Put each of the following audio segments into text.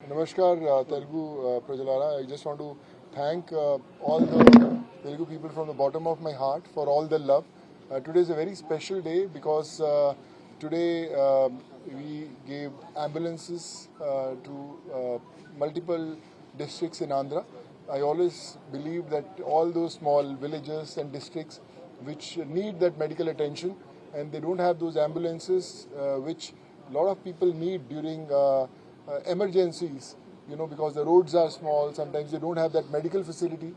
Namaskar, Telugu Prajalara. I just want to thank all the Telugu people from the bottom of my heart for all the love. Today is a very special day because today we gave ambulances to multiple districts in Andhra. I always believe that all those small villages and districts which need that medical attention and they don't have those ambulances which a lot of people need during emergencies, because the roads are small, sometimes they don't have that medical facility.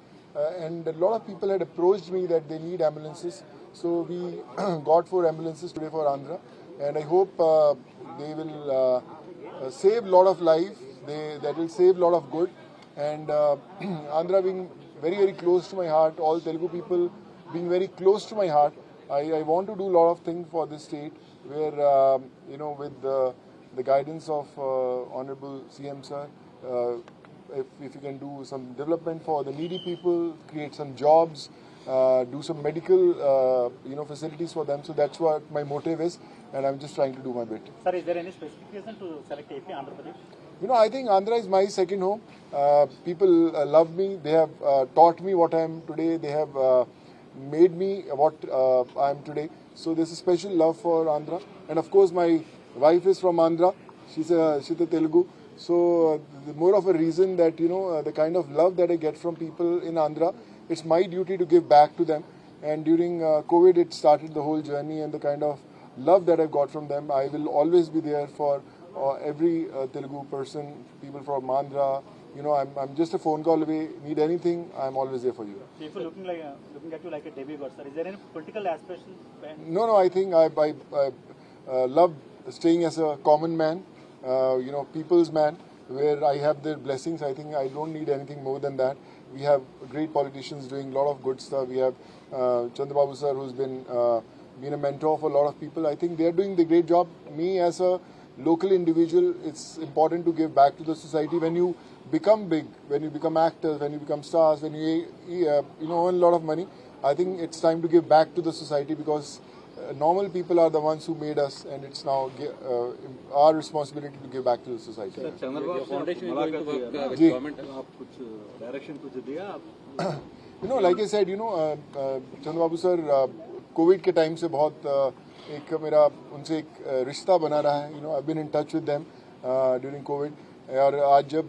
And a lot of people had approached me that they need ambulances. So we got 4 ambulances today for Andhra. And I hope they will save a lot of life, that will save a lot of good. And Andhra being very, very close to my heart, all Telugu people being very close to my heart, I want to do a lot of things for this state where, with the guidance of Honorable CM Sir, if you can do some development for the needy people, create some jobs, do some medical, facilities for them. So that's what my motive is, and I'm just trying to do my bit. Sir, is there any specific reason to select AP Andhra Pradesh? I think Andhra is my second home. People love me. They have taught me what I am today. They have made me what I am today. So there's a special love for Andhra. And of course, my wife is from Andhra. She's a Telugu. So the more of a reason that, the kind of love that I get from people in Andhra, it's my duty to give back to them. And during COVID, it started the whole journey, and the kind of love that I've got from them, I will always be there for every Telugu person, people from Andhra. I'm just a phone call away. Need anything, I'm always there for you. People looking at you like a demigod, sir. Is there any political aspiration? No, I think I love staying as a common man, people's man, where I have their blessings. I think I don't need anything more than that. We have great politicians doing a lot of good stuff. We have Chandrababu sir, who's been a mentor for a lot of people. I think they're doing the great job. Me as a local individual, it's important to give back to the society. When you become big, when you become actors, when you become stars, when you earn a lot of money, I think it's time to give back to the society because normal people are the ones who made us, and it's now our responsibility to give back to the society. Chandrababu Foundation is going to work with government. कुछ direction कुछ दिया? Like I said, Chandrababu sir, Covid के time से बहुत एक मेरा उनसे एक रिश्ता बना रहा है. I've been in touch with them during COVID. और आज जब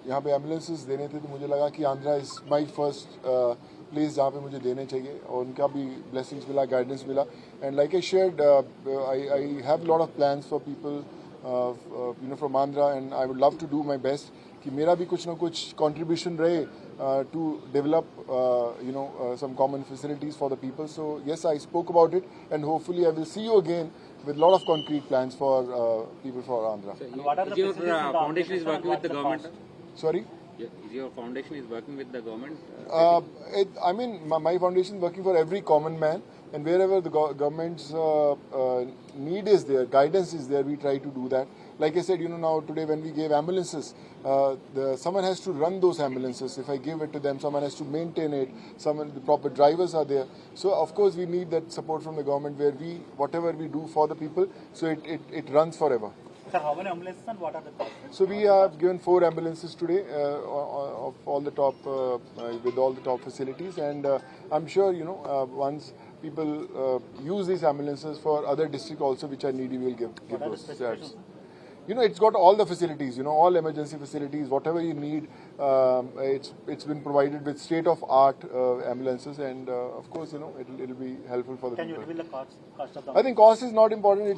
यहाँ पे एम्बुलेंसेस देने थे तो मुझे लगा कि Andhra is my first place जहाँ पे मुझे देने चाहिए, और उनका भी ब्लेसिंग्स मिला, गाइडेंस मिला. And like I shared, I have lot of plans for people from Andhra, and I would love to do my best कि मेरा भी कुछ ना कुछ कंट्रीब्यूशन रहे to develop some common facilities for the people. So yes, I spoke about it, and hopefully I will see you again with a lot of concrete plans for people for Andhra. So is your foundation is working with the government? Sorry? Is your foundation is working with the government? My foundation is working for every common man, and wherever the government's need is there, guidance is there, we try to do that. Like I said, now today when we gave ambulances, someone has to run those ambulances. If I give it to them, someone has to maintain it. The proper drivers are there. So of course we need that support from the government, where whatever we do for the people, so it runs forever. Sir, how many ambulances and what are the costs? So we have given 4 ambulances today of all the top with all the top facilities, and I'm sure once people use these ambulances for other districts also which are needy, we'll give those. It's got all the facilities, all emergency facilities, whatever you need. It's been provided with state-of-art ambulances, and of course, it'll be helpful for the people. Can you reveal the cost of the? I think cost is not important.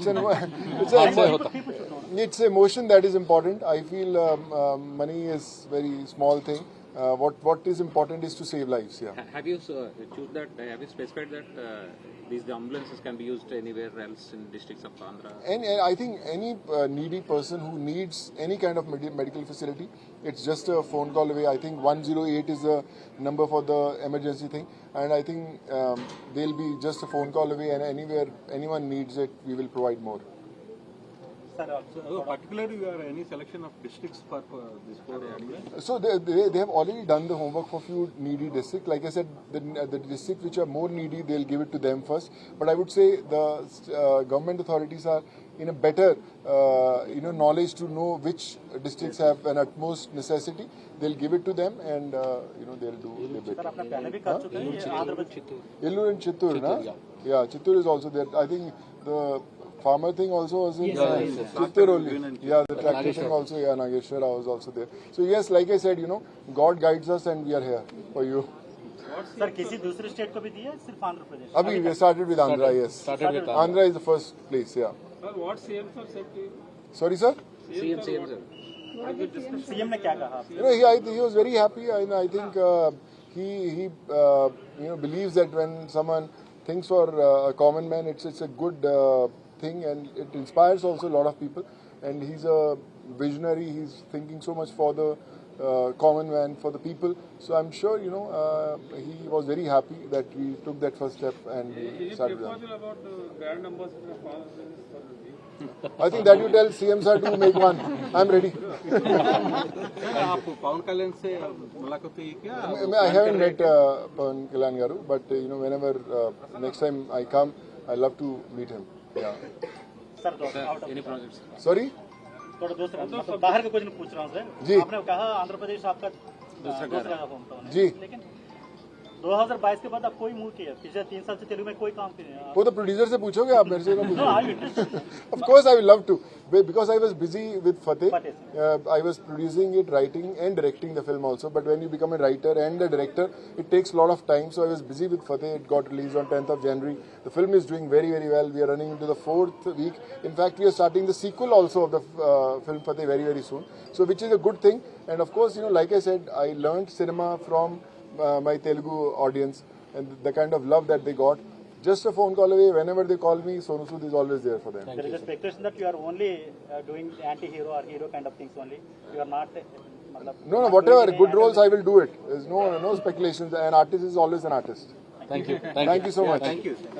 It's emotion that is important. I feel money is very small thing. What is important is to save lives. Yeah. Have you Have you specified that these ambulances can be used anywhere else in districts of Andhra? And I think any needy person who needs any kind of medical facility, it's just a phone call away. I think 108 is the number for the emergency thing, and I think they'll be just a phone call away, and anywhere anyone needs it, we will provide more. So particularly, you have any selection of districts for this program? So they have already done the homework for few needy districts. Like I said, the districts which are more needy, they'll give it to them first. But I would say the government authorities are in a better knowledge to know which districts have an utmost necessity. They'll give it to them, and they'll do a bit. Sir आपने पहले भी कर चुके हैं ये Andhra Pradesh Illur and Chittur, na? Yeah, Chittur is also there. I think the farmer thing also was in Chittur only. Yeah, the tractor thing also. Yeah, Nageshwara was also there. So yes, like I said, God guides us, and we are here for you. Sir किसी दूसरे state को भी दिया है सिर्फ Andhra Pradesh Abhi, we started with Andhra, yes. Andhra is the first place, yeah. Sir, what CM sir said to you? Sorry, sir? CM sir. CM ने क्या कहा He was very happy, and I think he believes that when someone thinks for a common man, it's a good thing, and it inspires also a lot of people. And he's a visionary. He's thinking so much for the common man, for the people. So I'm sure he was very happy that we took that first step and we started. About the brand ambassador of all this I think that you tell CM sir to make one. I'm ready. आप पवन कल्याण से मुलाकात हुई क्या? I haven't met Pawan Kalyan Garu, but whenever next time I come, I love to meet him. Yeah. Sir Any projects? Sorry? थोड़ा दूसरा मतलब बाहर का कुछ नहीं पूछ रहा हूँ सर जी। आपने कहा आंध्र प्रदेश आपका दूसरा होम टाउन है जी। लेकिन 2022 के बाद आप कोई मूव किया पिछले 3 साल से तेलुगु में कोई काम किया वो तो प्रोड्यूसर से पूछोगे आप मेरे से ना नो पूछोगे आई interested Of course, I will love to. Because I was busy with Fateh. Fateh, I was producing it, writing and directing the film also. But when you become a writer and a director, it takes a lot of time. So I was busy with Fateh. It got released on 10th of January. The film is doing very, very well. We are running into the 4th week. In fact, we are starting the sequel also of the film Fateh very, very soon. So which is a good thing. And of course, like I said, I learned cinema from my Telugu audience and the kind of love that they got. Just a phone call away. Whenever they call me, Sonu Sood is always there for them. there is a speculation that you are only doing anti-hero or hero kind of things only you are not No, whatever good roles I will do it. There's no speculations. An artist is always an artist. Thank you. Thank you so much. Thank you.